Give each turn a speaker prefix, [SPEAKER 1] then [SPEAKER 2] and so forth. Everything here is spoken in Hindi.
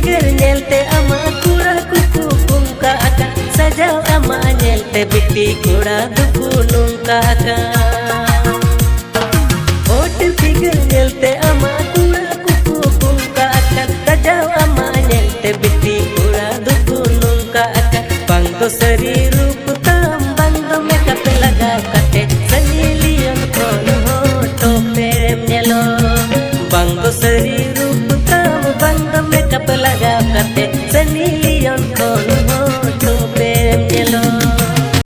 [SPEAKER 1] फिगर नेलते अमा कुड़ा कुकु कुंका आका सजाव अमा नेलते बिट्टी कुड़ा दुकु नुंका आका होट फिगर नेलते अमा कुड़ा कुकु कुंका आका सजाव अमा नेलते बिट्टी कुड़ा दुकु नुंका आका बंग तो सरी रूप ताम बंग तो मेकअप लगा कटे सनी लियन कौन हो तो प्रेम नेलो बंग तो सरी